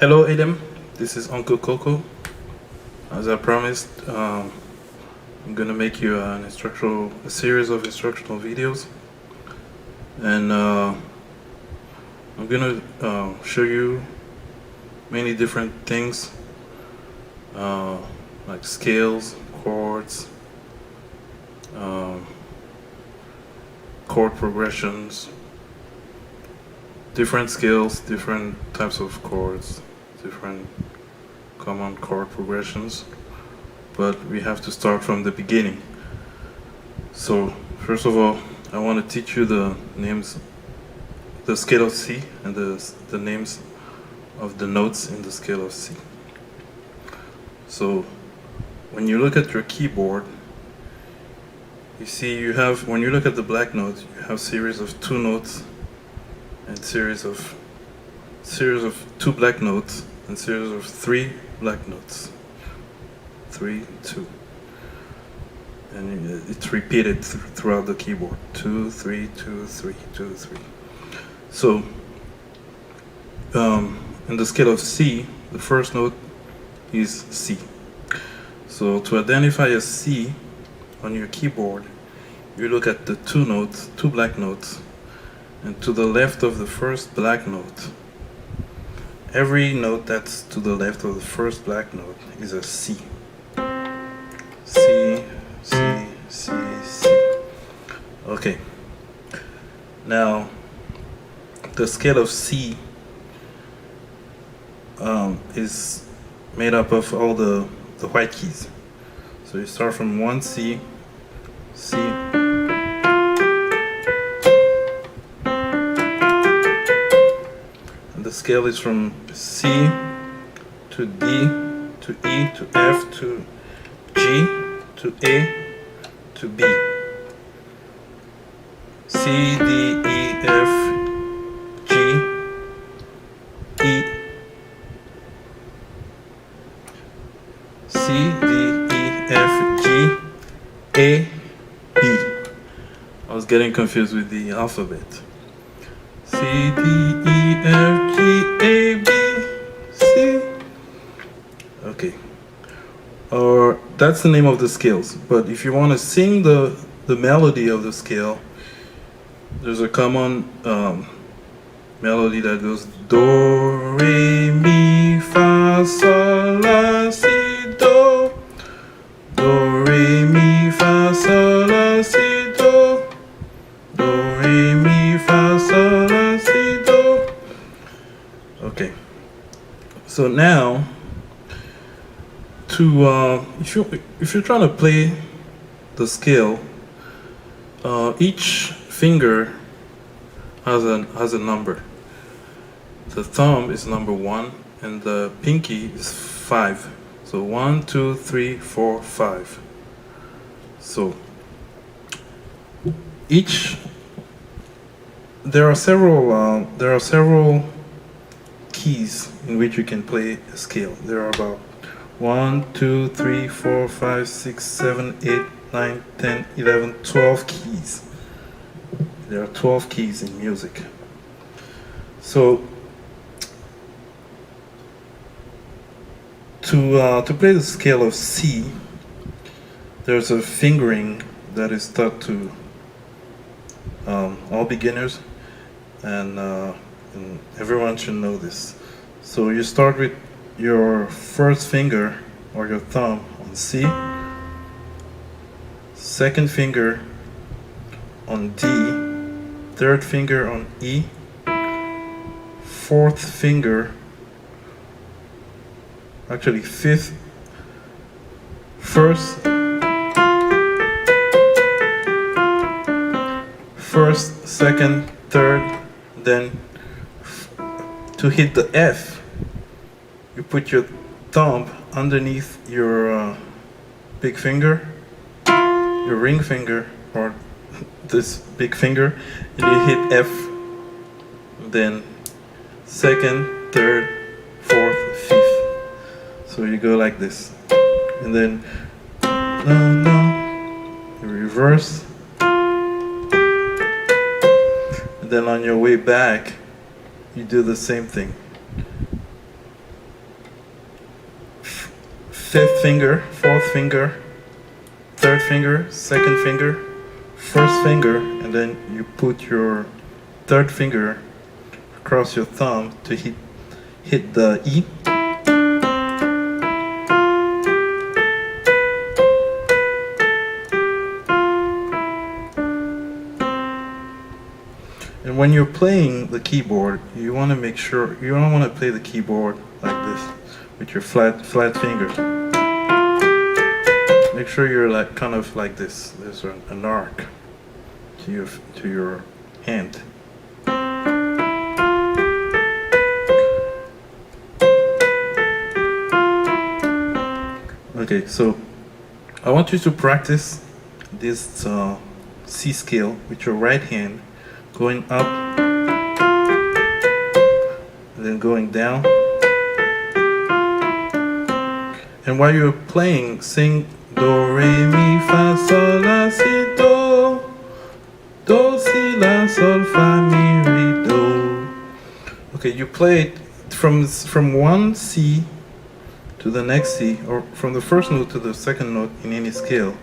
Hello, Adam. This is Uncle Coco. As I promised, I'm gonna make you a series of instructional videos, and I'm gonna show you many different things, uh, like scales, chords, um, chord progressions, different scales, different types of chords, different common chord progressions, but we have to start from the beginning. So first of all, I want to teach you the names, the scale of C, and the names of the notes in the scale of C. So when you look at your keyboard, you see when you look at the black notes, you have series of two notes and series of two black notes and series of three black notes. 3, 2. And it's repeated throughout the keyboard. 2, 3, 2, 3, 2, 3. So, in the scale of C, the first note is C. So to identify a C on your keyboard, you look at the two black notes, and to the left of the first black note, every note that's to the left of the first black note is a C. C, C, C, C. Okay. Now, the scale of C is made up of all the white keys. So you start from 1 C, C, and the scale is from C to D to E to F to G to A to B. C, D, E, F, G, E, C, D, E, F, G, A, B. I was getting confused with the alphabet. C, D, E, F, G, A, B, C. Okay. Or that's the name of the scales. But if you want to sing the melody of the scale, there's a common melody that goes do, re, mi, fa, sol, la, si, do. Do, re, mi, fa, sol, la, si, do. Do, re, mi, fa, sol, la, si, do. Okay. So now, if you're trying to play the scale, each finger has a number. The thumb is number 1, and the pinky is 5. So 1, 2, 3, 4, 5. So there are several keys in which you can play a scale. There are about 1, 2, 3, 4, 5, 6, 7, 8, 9, 10, 11, 12 keys. There are 12 keys in music. So to play the scale of C, there's a fingering that is taught to all beginners, and everyone should know this. So you start with your first finger or your thumb on C, second finger on D, third finger on E, fourth finger, actually fifth, first, second, third, then to hit the F, you put your thumb underneath your big finger, your ring finger, or this big finger, and you hit F, then second, third, fourth, fifth. So you go like this, and then you reverse, and then on your way back, you do the same thing. fifth finger, fourth finger, third finger, second finger, first finger, and then you put your third finger across your thumb to hit the E. And when you're playing the keyboard, you want to make sure you don't want to play the keyboard like this with your flat fingers. Make sure you're like kind of like this. There's an arc to your hand. Okay, so I want you to practice this C scale with your right hand, going up and then going down. And while you're playing, sing do, re, mi, fa, sol, la, si, do, si, la, sol, fa, mi, re, do. Okay, you play it from one C to the next C, or from the first note to the second note in any scale.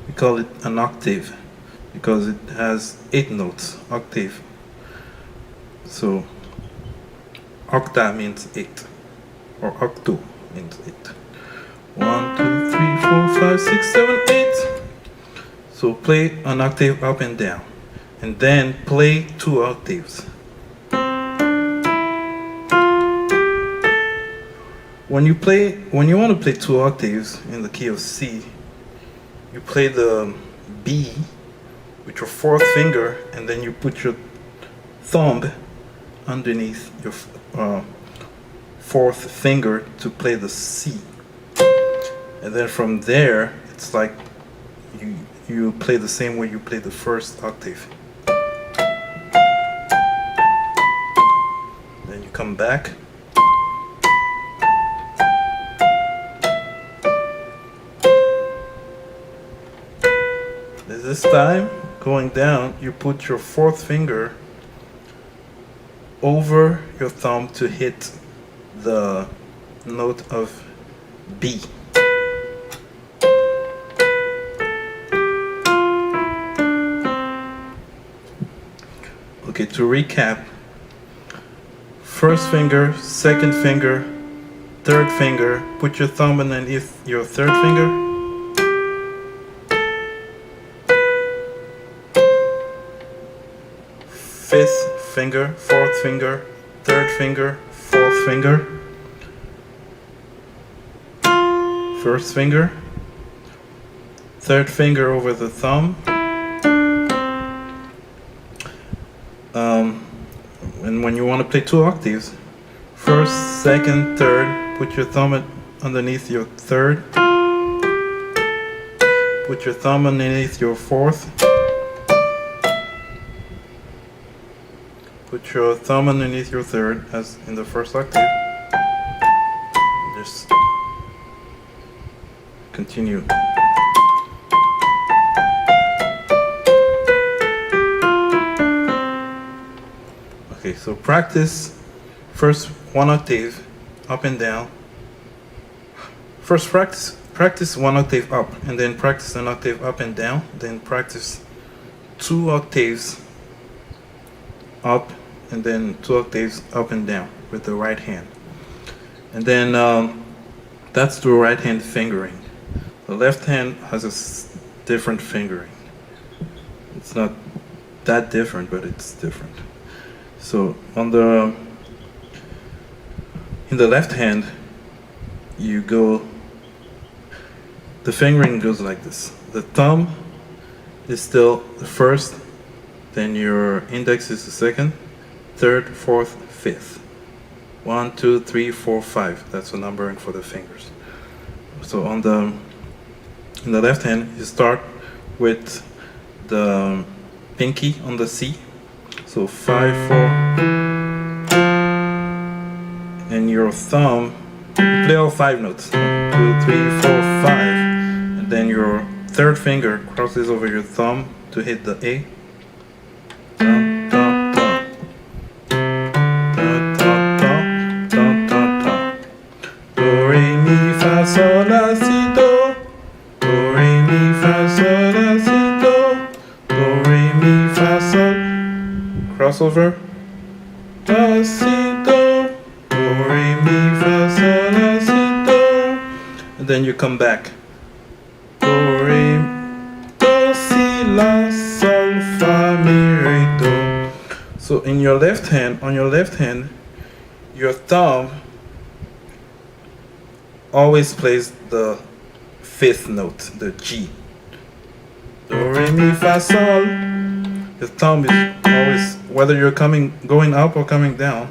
We call it an octave because it has 8 notes, octave. So octa means 8, or octo means 8. 1, 2, 3, 4, 5, 6, 7, 8. So play an octave up and down, and then play 2 octaves. When you want to play 2 octaves in the key of C, you play the B with your fourth finger, and then you put your thumb underneath your fourth finger to play the C. And then from there, it's like you play the same way you play the first octave. Then you come back. This time, going down, you put your fourth finger over your thumb to hit the note of B. Okay, to recap, first finger, second finger, third finger, put your thumb underneath your third finger. Fifth finger, fourth finger, third finger, fourth finger, first finger, third finger over the thumb, and when you want to play 2 octaves, first, second, third, put your thumb underneath your third, put your thumb underneath your fourth, put your thumb underneath your third, as in the first octave. Just continue. Okay, so practice first 1 octave up and down. First practice 1 octave up, and then practice an octave up and down. Then practice 2 octaves up, and then 2 octaves up and down with the right hand. And then that's the right hand fingering. The left hand has a different fingering. It's not that different, but it's different. So in the left hand, the fingering goes like this. The thumb is still the first, then your index is the second, third, fourth, fifth. 1, 2, 3, 4, 5. That's the numbering for the fingers. So in the left hand, you start with the pinky on the C. So 5, 4, and your thumb. You play all 5 notes. 1, 2, 3, 4, 5, and then your third finger crosses over your thumb to hit the A. Do, re, mi, fa, sol, la, crossover. La, si, do, do, re, mi, fa, sol, la, si, do. And then you come back. Do, re, do, si, la, sol, fa, mi, re, do. So in your left hand, on your left hand, your thumb always plays the fifth note, the G. Do, re, mi, fa, sol. The thumb is always, whether you're going up or coming down.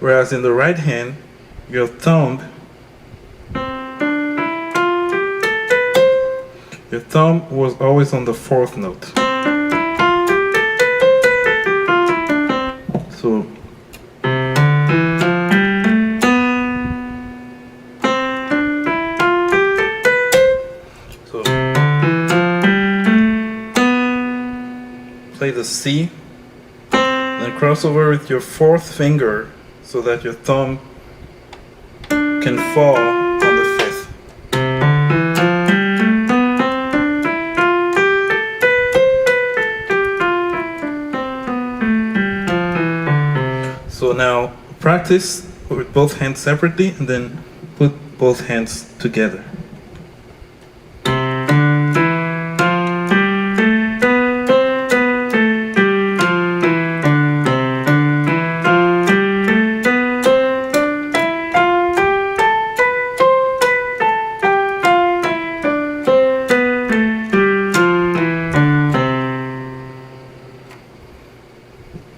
Whereas in the right hand, your thumb was always on the fourth note. So play the C, then cross over with your fourth finger so that your thumb can fall on the fifth. So now practice with both hands separately and then put both hands together.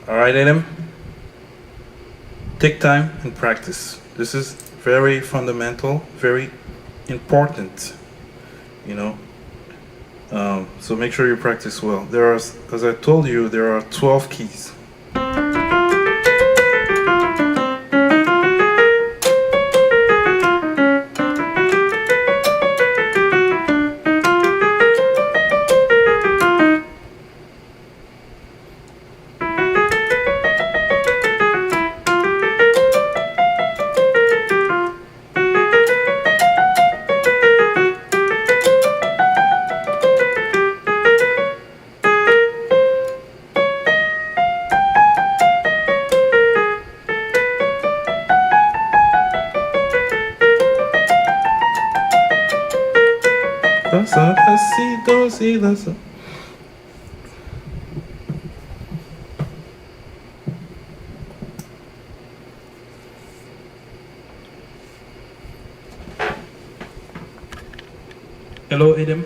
Alright, Adam? Take time and practice. This is very fundamental, very important, you know. So make sure you practice well. There are, as I told you, there are 12 keys. Hello, Adam.